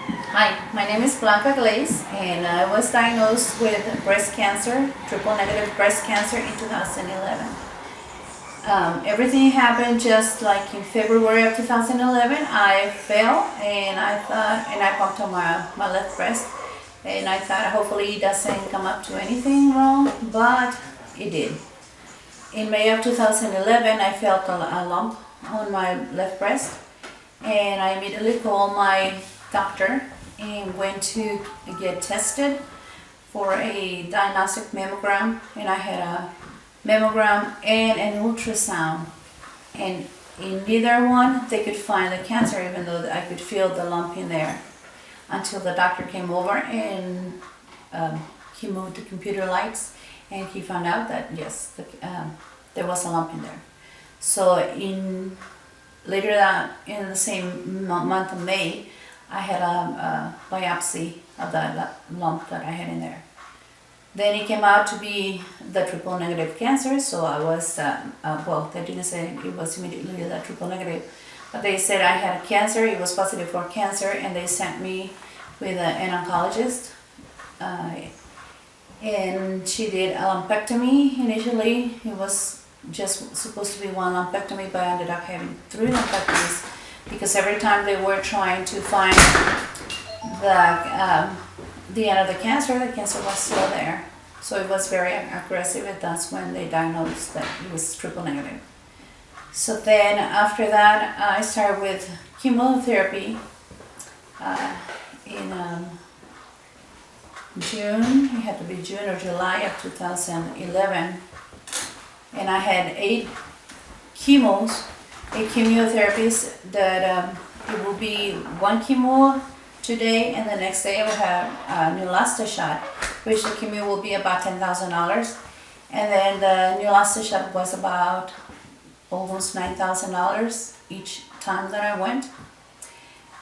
Hi, my name is Blanca Glaze, and I was diagnosed with breast cancer, triple negative breast cancer in 2011. Everything happened just like in February of 2011. I fell and I pumped on my left breast, and I thought hopefully it doesn't come up to anything wrong, but it did. In May of 2011, I felt a lump on my left breast, and I immediately called my doctor and went to get tested for a diagnostic mammogram, and I had a mammogram and an ultrasound, and in neither one they could find the cancer, even though I could feel the lump in there, until the doctor came over and he moved the computer lights and he found out that yes, there was a lump in there. So later that in the same month of May, I had a biopsy of that lump that I had in there. Then it came out to be the triple negative cancer, so I was, well, they didn't say it was immediately the triple negative, but they said I had cancer, it was positive for cancer, and they sent me with an oncologist. And she did a lumpectomy initially. It was just supposed to be one lumpectomy, but I ended up having 3 lumpectomies because every time they were trying to find the end of the cancer was still there. So it was very aggressive, and that's when they diagnosed that it was triple negative. So then after that, I started with chemotherapy in June, it had to be June or July of 2011. And I had 8 chemotherapies that it will be 1 chemo today, and the next day I will have a Neulasta shot, which the chemo will be about $10,000. And then the Neulasta shot was about almost $9,000 each time that I went.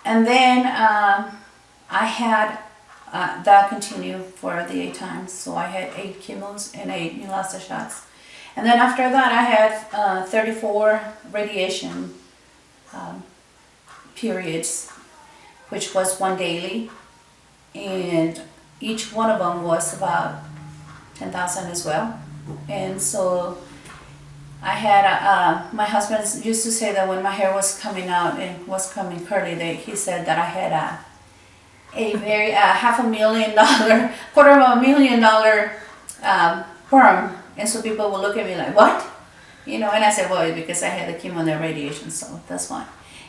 And then I had that continued for the 8 times. So I had 8 chemos and 8 Neulasta shots. And then after that I had 34 radiation periods, which was 1 daily. And each one of them was about 10,000 as well. And so I had, my husband used to say that when my hair was coming out and was coming curly, he said that I had a very $500,000, $250,000 perm. And so people would look at me like, what? You know, and I said, well, it's because I had the chemo and the radiation, so that's why.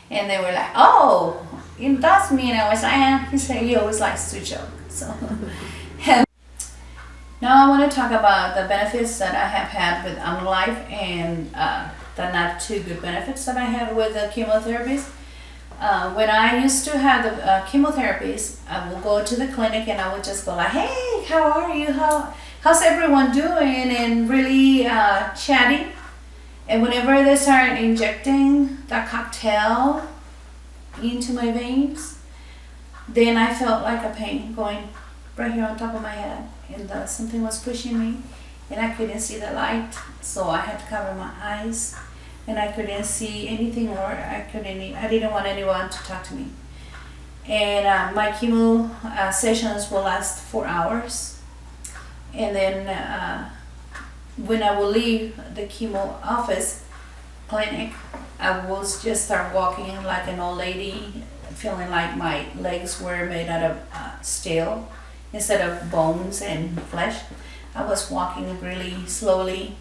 And they were like, oh, that's me. And I was like, he said he always likes to joke. So now I want to talk about the benefits that I have had with Omnilife and the not too good benefits that I have with the chemotherapies. When I used to have the chemotherapies, I will go to the clinic and I would just go like, hey, how are you? How's everyone doing? And really chatty. And whenever they start injecting that cocktail into my veins, then I felt like a pain going right here on top of my head, and something was pushing me, and I couldn't see the light, so I had to cover my eyes, and I couldn't see anything, or I didn't want anyone to talk to me. And my chemo sessions will last 4 hours, and then when I will leave the chemo office clinic, I will just start walking like an old lady, feeling like my legs were made out of steel instead of bones and flesh. I was walking really slowly,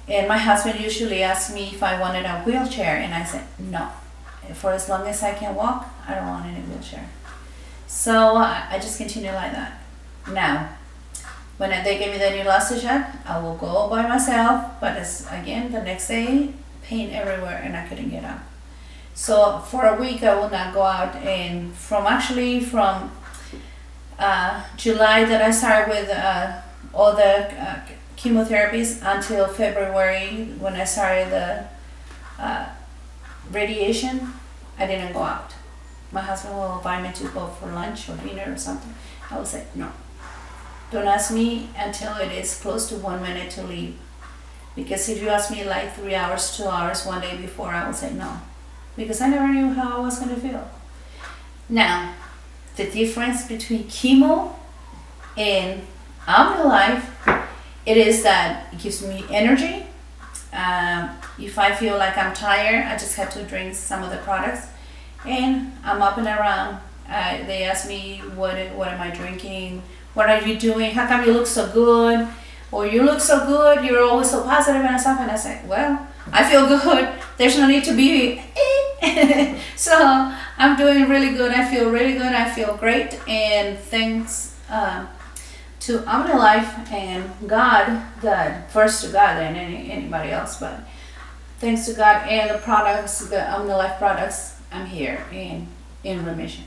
and my husband usually asked me if I wanted a wheelchair, and I said no. For as long as I can walk, I don't want any wheelchair. So I just continue like that. Now, when they gave me the Neulasta shot, I will go by myself, but again, the next day, pain everywhere, and I couldn't get up. So for a week, I will not go out, and from July that I started with all the chemotherapies until February when I started the radiation, I didn't go out. My husband will invite me to go for lunch or dinner or something. I will say, no, don't ask me until it is close to 1 minute to leave. Because if you ask me like 3 hours, 2 hours, 1 day before, I will say no. Because I never knew how I was going to feel. Now, the difference between chemo and Omnilife, it is that it gives me energy. If I feel like I'm tired, I just have to drink some of the products, and I'm up and around. They ask me, what am I drinking? What are you doing? How come you look so good? Or you look so good, you're always so positive and stuff. And I say, well, I feel good. There's no need to be so I'm doing really good. I feel really good. I feel great. And thanks to Omnilife and God, first to God than anybody else, but thanks to God and the products, the Omnilife products, I'm here in remission.